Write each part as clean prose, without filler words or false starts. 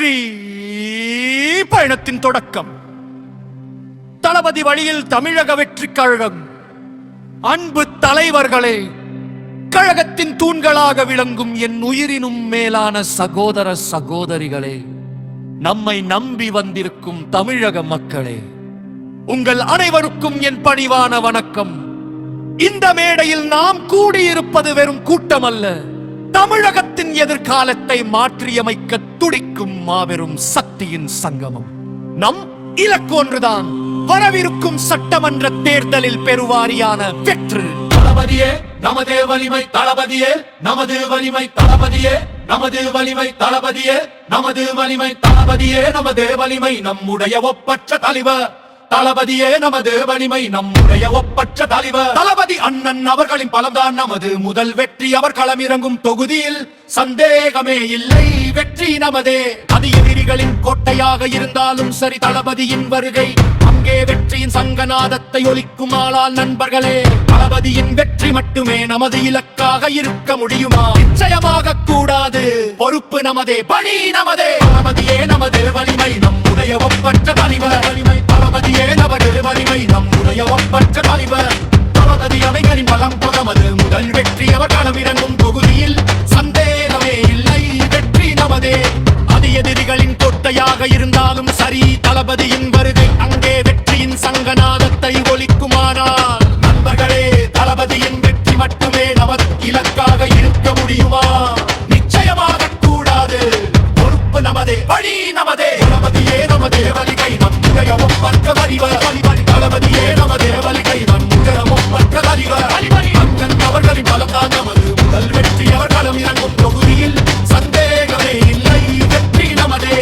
வெற்றி பயணத்தின் தொடக்கம். தளபதி வழியில் தமிழக வெற்றி கழகம். அன்பு தலைவர்களே, கழகத்தின் தூண்களாக விளங்கும் என் உயிரினும் மேலான சகோதர சகோதரிகளே, நம்மை நம்பி வந்திருக்கும் தமிழக மக்களே, உங்கள் அனைவருக்கும் என் பணிவான வணக்கம். இந்த மேடையில் நாம் கூடியிருப்பது வெறும் கூட்டம் அல்ல, தமிழகத்தின் எதிர்காலத்தை மாற்றியமைக்க துடிக்கும் மாபெரும் சக்தியின் சங்கமம். நம் இலக்கு ஒன்றுதான், வரவிருக்கும் சட்டமன்ற தேர்தலில் பெருவாரியான வெற்றி. தளபதியே நமது வலிமை, தளபதியே நமது வலிமை, தளபதியே நமது வலிமை, தளபதியே நமது வலிமை, தளபதியே நமது வலிமை, நம்முடைய ஒப்பற்ற தலைவர். தளபதியே நமது வலிமை, நம்முடைய ஒப்பற்ற தலைவர். தளபதி அண்ணன் அவர்களின் பலம்தான் நமது முதல் வெற்றி. அவர் களமிறங்கும் தொகுதியில் சந்தேகமே இல்லை, வெற்றி நமதே. அது எதிரிகளின் கோட்டையாக இருந்தாலும் சரி, தளபதியின் வருகை அங்கே வெற்றியின் சங்கநாதத்தை ஒலிக்கும். ஆளால் நண்பர்களே, தளபதியின் வெற்றி மட்டுமே நமது இலக்காக இருக்க முடியுமா? நிச்சயமாக கூடாது. பொறுப்பு நமதே, பணி நமதே. தளபதியே நமது வலிமை, நம்முடைய ஒப்பற்ற தலைவர். வலிமை தளபதியே நமது வலிமை, நம்முடைய ஒப்பற்ற தலைவர். தளபதி அவைகளின் பலம் நமது முதல் வெற்றி. அவர் களமிறங்கும் தொகுதியில் சந்தேகமே இல்லை, வெற்றி நமதே. அது எதிரிகளின் கோட்டையாக இருந்தாலும் சரி, தளபதியின் வருகை அங்கே வெற்றியின் சங்கநாதத்தை ஒலிக்குமானால் நண்பர்களே, தளபதியின் வெற்றி மட்டுமே நமது இலக்காக இருக்க முடியுமா? நிச்சயமாக கூடாது. பொறுப்பு நமதே, பணி நமதே. தளபதியே நமது வலிமை, நம்முடைய ஒப்பற்ற தலைவர். தளபதியே நமது வலிமை, நம்முடைய ஒப்பற்ற தலைவர். அண்ணன் அவர்களின் பலம்தான் நமது முதல் வெற்றி. அவர் களம் இறங்கும் தொகுதியில் சந்தேகமே இல்லை, வெற்றி நமதே.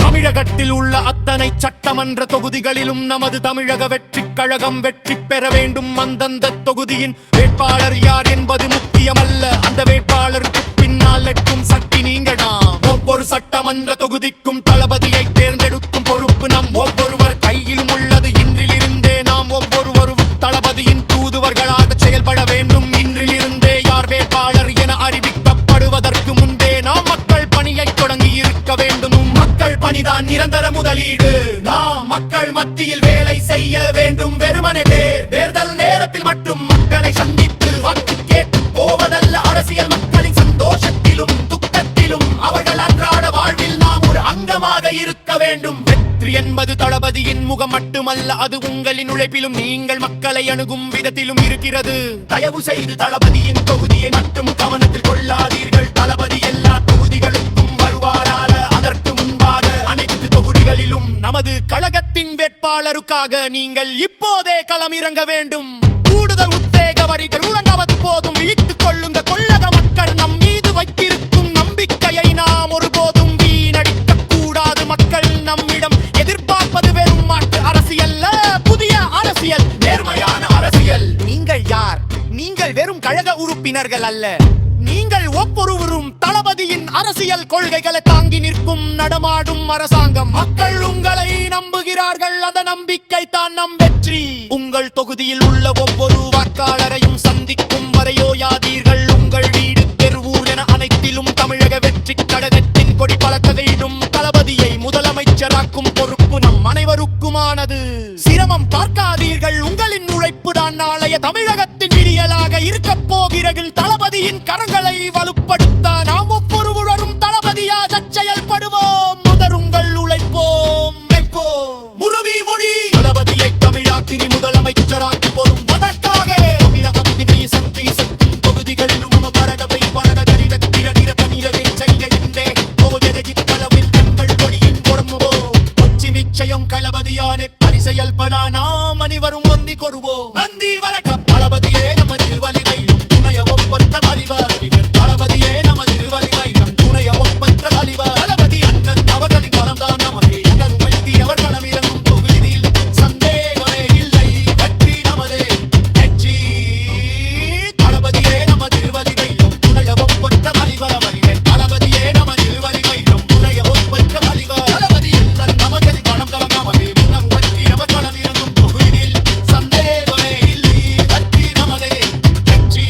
தமிழகத்தில் உள்ள அத்தனை சட்டமன்ற தொகுதிகளிலும் நமது தமிழக வெற்றி கழகம் வெற்றி பெற வேண்டும். அந்தந்த தொகுதியின் வேட்பாளர் யார் என்பது முக்கியமல்ல, அந்த வேட்பாளருக்கு பின்னால் எட்டும் சக்தி நீங்கடா. ஒவ்வொரு சட்டமன்ற தொகுதிக்கும் தளபதியை தேர்ந்தெடுக்கும் பொறுப்பு நம் ஒவ்வொருவர் கையிலும் உள்ளது. இன்றிலிருந்தே நாம் ஒவ்வொருவரும் தளபதியின் தூதுவர்களாக செயல்பட வேண்டும். இன்றிலிருந்தே யார் வேட்பாளர் என அறிவிக்கப்படுவதற்கு முன்பே நாம் மக்கள் பணியை தொடங்கி இருக்க வேண்டும். மக்கள் பணிதான் நிரந்தர முதலீடு. நாம் மக்கள் மத்தியில் வேலை செய்ய வேண்டும். வெறுமனே தேர்தல் நேரத்தில் மட்டும் மக்களை சந்தித்து வாக்கு கேட்டு போவதல்ல. அரசியல் மக்களின் சந்தோஷத்திலும் துக்கத்திலும் அவர்கள் அன்றாட வாழ்வில் நாம் ஒரு அங்கமாக இருக்க வேண்டும். வெற்றி என்பது தளபதியின் முகம் மட்டுமல்ல, அது உங்களின் உழைப்பிலும் நீங்கள் மக்களை அணுகும் விதத்திலும் இருக்கிறது. தயவு செய்து தளபதியின் தொகுதியை மட்டும் கவனத்தில் கொள்ளாதீர்கள். தளபதி எல்லா தொகுதிகளுக்கும் வருவாரால. அதற்கு முன்பாக அனைத்து தொகுதிகளிலும் நமது கழகத்தின் வேட்பாளருக்காக நீங்கள் இப்போதே களமிறங்க வேண்டும். கூடுதல் உத்தேக வரிகள் உடனாவது போதும். விழித்துக் கொள்ளுங்க கொள்ளக மக்கள், நம் மீது வைத்திருக்கும் நம்பிக்கையை நாம் ஒருபோதும் வீணடிக்க கூடாது. மக்கள் நம்மிடம் எதிர்பார்ப்பது வெறும் மாற்று அரசியல், புதிய அரசியல், நேர்மையான அரசியல். நீங்கள் யார்? நீங்கள் வெறும் கழக உறுப்பினர்கள் அல்ல, நீங்கள் ஒவ்வொருவரும் தளபதியின் அரசியல் கொள்கைகளை தாங்கி நிற்கும் நடமாடும் அரசாங்கம். மக்கள் உங்களை நம்புகிறார்கள், அந்த நம்பிக்கை தான் நம் வெற்றி. உங்கள் தொகுதியில் உள்ள ஒவ்வொரு வாக்காளரையும் சந்திக்கும் வரையோயாதீர்கள். உங்கள் வீடு, தெருவூர் என அனைத்திலும் தமிழக வெற்றி கழகத்தின் கொடி பழக்கதையிடும். தளபதியை முதலமைச்சராக்கும் பொறுப்பு நம் அனைவருக்குமானது. சிரமம் பார்க்காதீர்கள், உங்களின் உழைப்பு தான் நாளைய தமிழகத்தின் விடியலாக இருக்க போகிறது. தளபதியின் கரங்களை வலுப்படுத்த நாம் ஒவ்வொருவரும் தளபதியாக செயல்படுவோம். முதருங்கள் உழைப்போம், முருவி மொழி தளபதியை தமிழாக்கினி முதலமைச்சராக்கி போதும். அதற்காக தமிழகத்தின் சக்தி சக்தி தொகுதிகளிலும் பரகவை பரகரிட திரடிட தமிழகை செய்கின்றே களவில் தங்கள் கொடியின் பொறுமுவோ. கொச்சி நிச்சயம் களபதியான பரிசெயல்பட நாம் அனைவரும் வந்தி கொருவோம். நந்தி வணக்கம். தளபதியே நமது வலிமை, துணைய ஒப்பற்ற தலைவர். தளபதியே நமது வலிமை, துணைய ஒப்பற்ற தலைவர். தளபதி அண்ணன் அவர்களின் பலம்தான் நமது வெற்றி. அவர் களமிறங்கும் தொகுதியில் சந்தேகமே இல்லை, வெற்றி நமதே, வெற்றி. தளபதியே நமது வலிமை, துணைய ஒப்பற்ற தலைவர். தளபதியே நமது வலிமை, துணைய ஒப்பற்ற தலைவர். தளபதி அண்ணன் அவர்களின் பலம் தான் நமது வெற்றி. அவர் களமிறங்கும் தொகுதியில் சந்தேகமே இல்லை, வெற்றி நமதே, வெற்றி.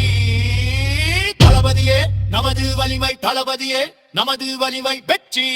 தளபதியே நமது வலிமை, தளபதியே நமது வலிமை, வெற்றி.